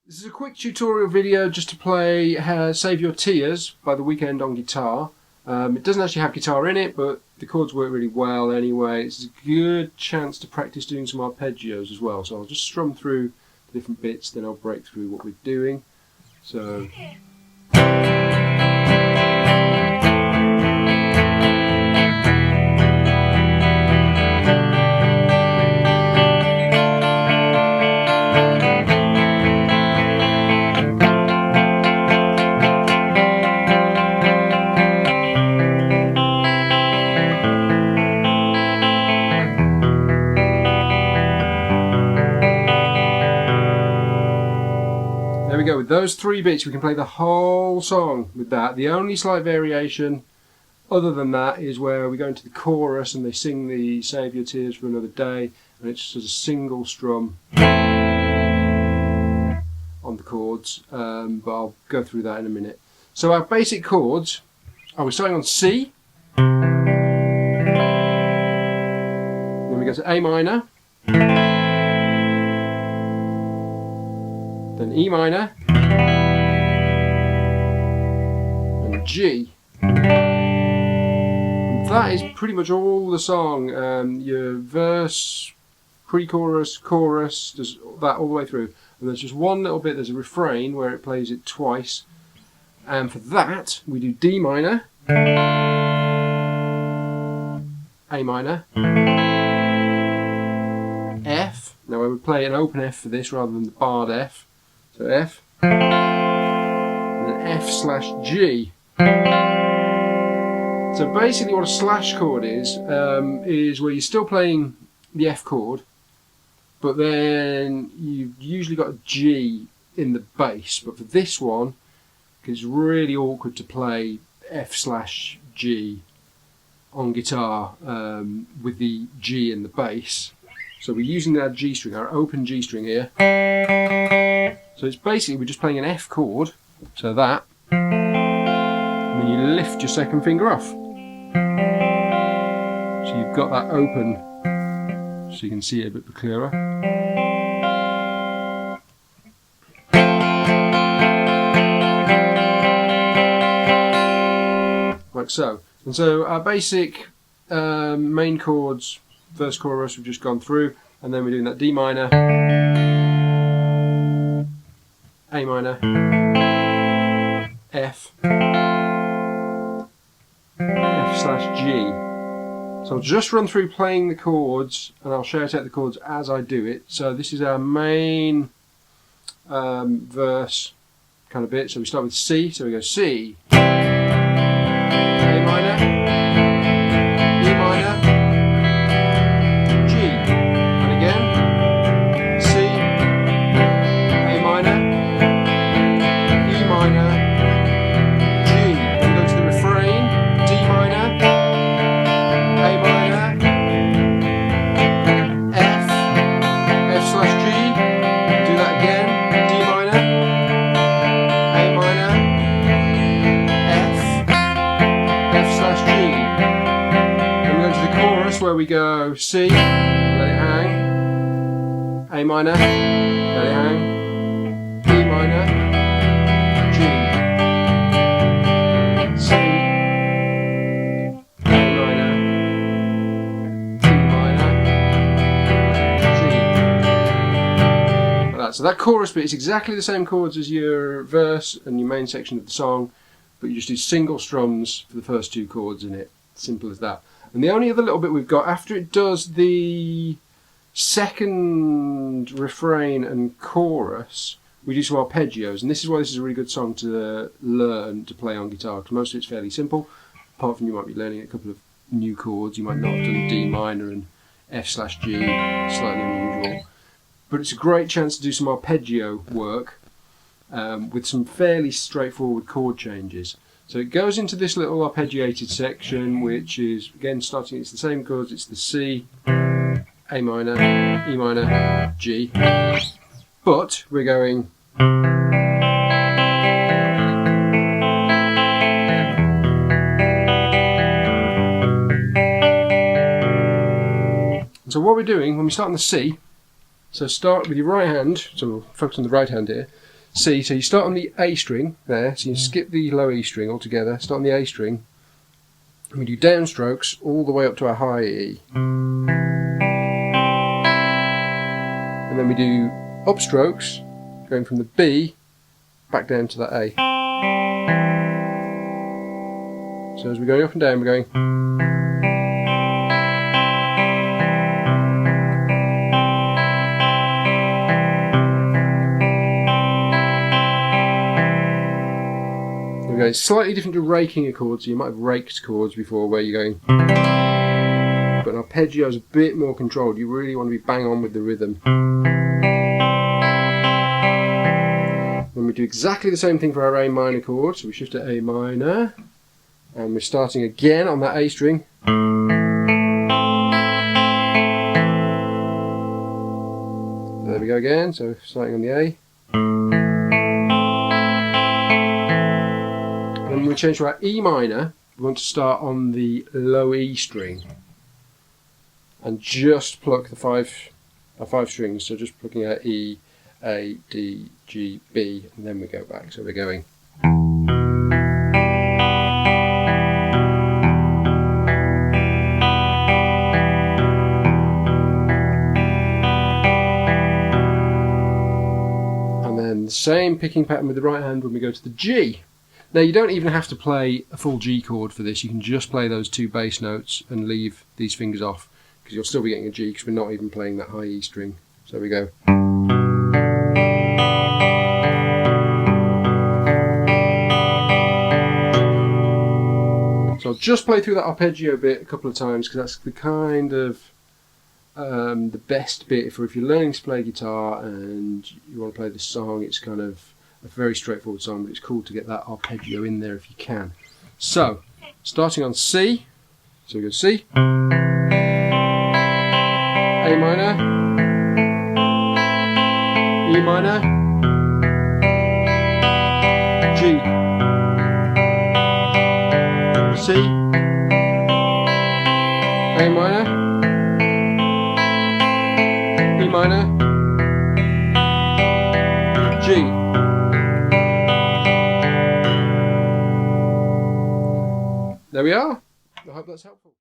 This is a quick tutorial video just to play Save Your Tears by The Weeknd on guitar. It doesn't actually have guitar in it, but the chords work really well anyway. It's a good chance to practice doing some arpeggios as well. So I'll just strum through the different bits, then I'll break through what we're doing. So. There we go, with those three bits we can play the whole song with that. The only slight variation other than that is where we go into the chorus and they sing the Save Your Tears for Another Day, and it's just a single strum on the chords, but I'll go through that in a minute. So our basic chords, we're starting on C, then we go to A minor, then E minor, and G. And that is pretty much all the song. Your verse, pre-chorus, chorus, does that all the way through. And there's just one little bit, there's a refrain where it plays it twice. And for that, we do D minor, A minor, F. Now I would play an open F for this rather than the barred F. So F, and then F/G. So basically what a slash chord is where you're still playing the F chord, but then you've usually got a G in the bass. But for this one, it's really awkward to play F/G on guitar with the G in the bass. So we're using our G string, our open G string here. So it's basically, we're just playing an F chord, so that, and then you lift your second finger off. So you've got that open, so you can see it a bit clearer. Like so. And so our basic main chords, first chorus we've just gone through, and then we're doing that D minor, A minor, F, F/G. So I'll just run through playing the chords and I'll shout out the chords as I do it. So this is our main verse kind of bit. So we start with C, so we go C, A minor, E minor, G, and again, C, A minor, E minor, G, then go to the refrain, D minor, A minor, F, F/G, do that again, D minor, A minor, F, F/G. Then we go to the chorus where we go C, let it hang, A minor, let it hang, E minor, G, C, A minor, E minor, G. Like that. So that chorus bit is exactly the same chords as your verse and your main section of the song, but you just do single strums for the first two chords in it. Simple as that. And the only other little bit we've got, after it does the second refrain and chorus, we do some arpeggios, and this is why this is a really good song to learn to play on guitar, because most of it's fairly simple, apart from you might be learning a couple of new chords. You might not have done D minor and F/G, slightly unusual. But it's a great chance to do some arpeggio work with some fairly straightforward chord changes. So it goes into this little arpeggiated section, which is, again, starting, it's the same chords, it's the C, A minor, E minor, G, but we're going so what we're doing when we start on the C, so start with your right hand, so we'll focus on the right hand here, C. So you start on the A string there, so you skip the low E string altogether, start on the A string, and we do downstrokes all the way up to our high E. And then we do upstrokes, going from the B back down to the A. So as we're going up and down, we're going. It's slightly different to raking a chord, so you might have raked chords before where you're going. But an arpeggio is a bit more controlled. You really want to be bang on with the rhythm. Then we do exactly the same thing for our A minor chord, so we shift to A minor, and we're starting again on that A string. So there we go again, so starting on the A. When we change to our E minor, we want to start on the low E string and just pluck the five strings, so just plucking our E, A, D, G, B, and then we go back. So we're going. And then the same picking pattern with the right hand when we go to the G. Now you don't even have to play a full G chord for this, you can just play those two bass notes and leave these fingers off, because you'll still be getting a G because we're not even playing that high E string. So we go. So I'll just play through that arpeggio bit a couple of times because that's the kind of the best bit for if you're learning to play guitar and you want to play this song. It's kind of a very straightforward song, but it's cool to get that arpeggio in there if you can. So, starting on C, so we go C, A minor, E minor, G, C, A minor, E minor, G. There we are. I hope that's helpful.